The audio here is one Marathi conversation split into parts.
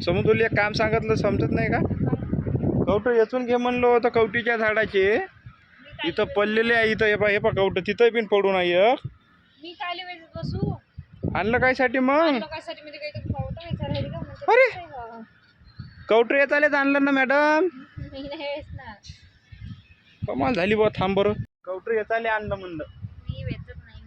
समू तुला एक काम सांगितलं समजत नाही का? कवटं येचून घे म्हणलं होतं कवटीच्या झाडाचे. इथं पडलेले आहे. इथं हे पा कवटं तिथं पण पडून आहे. मी काय वेळेस बसू आणलं काय साठी मग? लोकांसाठी मी काही कवटं विचारायला का म्हणजे अरे कवटं येत आलेच आणलं ना मॅडम. मी नाही वेळेस ना कमाल झाली बा. थांब बरं. कवटं येत आले आणलं म्हणलं. मी वेचत नाही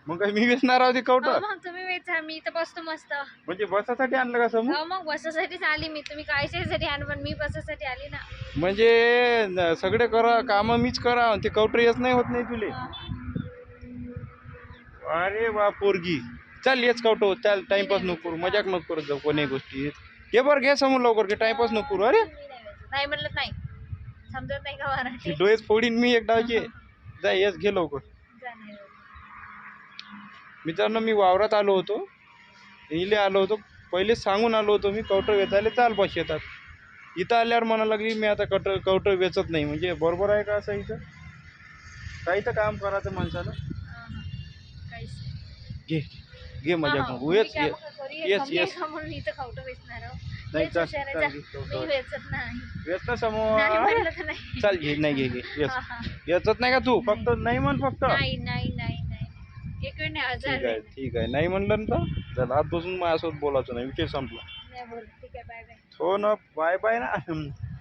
मग काय मी वेचणार आहोत कवटं? मग तुम्ही वेचा मी इथं बसतो मस्त. म्हणजे बसासाठी आणलं का समू? मग बसासाठीच आली मी. तुम्ही कायच्यासाठी आण पण मी बसासाठी आली ना. म्हणजे सगळे करा काम मीच करा ते कवटं येत नाही होत नाही तुले. अरे वा पोरगी चल येच कवटं चल. टाइमपास नको करू मजाक नको करत जाऊ कोणी गोष्टीत. ये बरं घे समोर लवकर घे टाइमपास नको करू. अरे नाही म्हणलं नाही समजत नाही का मराठी? डोळेच फोडीन मी एक डावचे. जा येस घे लवकर. मित्रांनो मी वावरात आलो होतो. इले आलो होतो पहिले सांगून आलो होतो मी कवटं वेचायला चाल पाशी येतात. इथं आल्यावर म्हणा लागली मी आता कवटं वेचत नाही. म्हणजे बरोबर आहे का असं? इथं काही तर काम करायचं माणसानं. घे घे मजा करू. येस येस येस म्हणून इथं कवटं वेचणार आहोत. नाही मी वेचत नाही. वेच ना समोर नाही म्हणलं तर नाही. चाल घे. नाही घे घे येस येचत नाही का तू? फक्त नाही म्हण फक्त. नाही नाही नाही नाही एक वेळ नाही ठीक आहे ठीक आहे नाही म्हणलं ना चल आत बसून माझ्यासोबत बोलायचं नाही. विषय संपला. नाही बोल ठीक आहे बाय बाय. हो ना बाय बाय ना.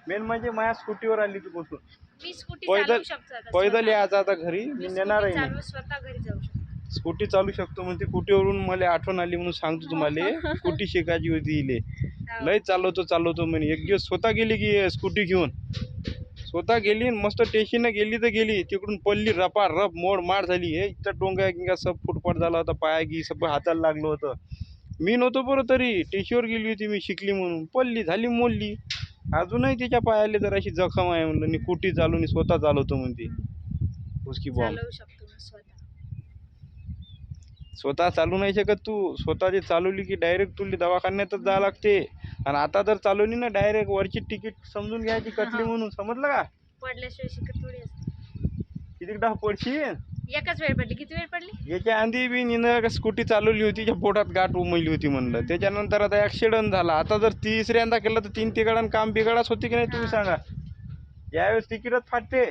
मेन म्हणजे माझ्या स्कूटीवर आली तू बसून. मी स्कूटी पैदल चालवू शकतो आता. पैदल यायचं आता घरी मी नेणार आहे. चालवू स्वतः घरी जाऊ शकतो. स्कूटी चालू शकतो म्हणते. स्कूटीवरून मला आठवण आली म्हणून सांगतो तुम्हाला. स्कूटी शिकायची होती इले. लय चालवतो म्हणे. एक दिवस स्वतः गेली की स्कूटी घेऊन स्वतः गेली मस्त स्टेशनला गेली तर गेली. तिकडून पडली रपा रप मोड माड झाली. हे इथं डोंगा गिंगा सब फुटफाट झाला होता. पाया गी सगळं हाताला लागलं होतं. मी नव्हतो बरं तरी टेशीवर गेली होती मी शिकली म्हणून. पडली झाली मोडली. अजूनही तिच्या पायाले जराशी जखम आहे म्हणलं. स्कूटी चालवून स्वतः चालवतो म्हणते. उसकी बॉम्ब चालवू शकतो मी स्वतः. स्वतः चालू नाही शकत तू. स्वतः जे चालवली की डायरेक्ट तुला दवाखान्यातच जावं लागते. आणि आता जर चालवली ना डायरेक्ट वरची तिकीट समजून घ्यायची कटली म्हणून. समजलं का? पडल्याशिवाय शिकत थोडी असते. किती डाव पडशील? एकच वेळ पडली. किती वेळ पडली? याच्या आधी बी निनं स्कूटी चालवली होती. तिच्या पोटात गाठ उमलली होती म्हणलं. त्याच्यानंतर आता ॲक्सिडेंट झाला. आता जर तिसऱ्यांदा केलं तर 3 तिकडानं काम बिघडाच होती की नाही तुम्ही सांगा. यावेळेस तिकीटच फाटते.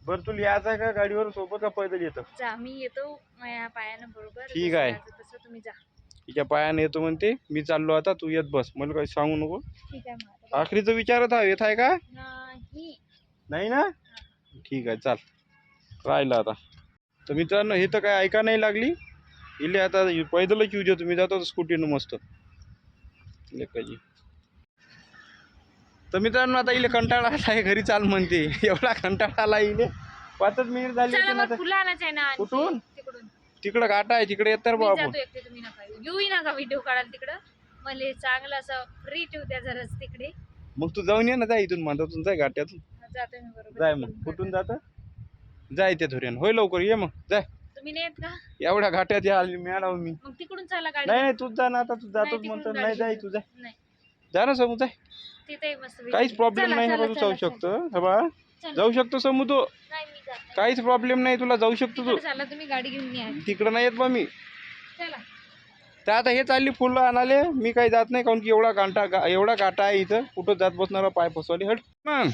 बरं तुला यायचं आहे का गाडीवर सोबत का पैदल येतं? जा मी येतो माझ्या पायानं बरोबर. ठीक आहे. तसं तुम्ही जा. तिच्या पायाने येतो म्हणते. मी चाललो आता तू येत बस. मला काही सांगू नको. ठीक आहे मग. आखरीचं विचारत आहे येत आहे का? नाही. नाही ना ठीक आहे चाल. राहिलं आता तर मित्रांनो हे तर काय ऐका नाही लागली. इले आता पैदलच येऊ देतो मी. जातो स्कूटीनं मस्त लेकाजी. तर मित्रांनो आता इले कंटाळा आला आहे. घरी चाल म्हणते. एवढा कंटाळा आला इले. 5 मिनिट झाली होती ना. फुलं आणायचं आहे ना. कुठून? तिकडून. तिकडं गाठा आहे तिकडे येत तर मी बाबा. जातो एकटे. तुम्ही नका येऊही नका व्हिडिओ काढायला तिकडं. मला चांगलं असं फ्री ठेवू द्या जराच तिकडे. मग तू जाऊन ये ना. जा इथून मांडवतून जाय गाट्यातून. जातो मी बरोबर. जाय मग. कुठून जातं? जाय त्या धुऱ्यान. होय लवकर ये मग जाय. तुम्ही नाही येत का? एवढ्या घाट्यात आली मिळाला मी. मग तिकडून चला गाडी. नाही नाही तूच जा ना आता. तू जातोच नाही, म्हणतो. तिकडून नाही जाय गाडी तू जाय. नाही जा ना समू जाय. तिथे मस्त काहीच प्रॉब्लेम नाही. ना तू जाऊ शकतो. बा जाऊ शकतो समू तू. नाही मी जात नाही. काहीच प्रॉब्लेम नाही तुला. जाऊ शकतो तू. चला तुम्ही गाडी घेऊन या. तिकडं नाही येत बा मी. चला. तर आता हे चालली फुलं आणाले. मी काही जात नाही. काऊन की एवढा गाठा आहे इथं. कुठं जात बसणारा पाय फसवली. हट मग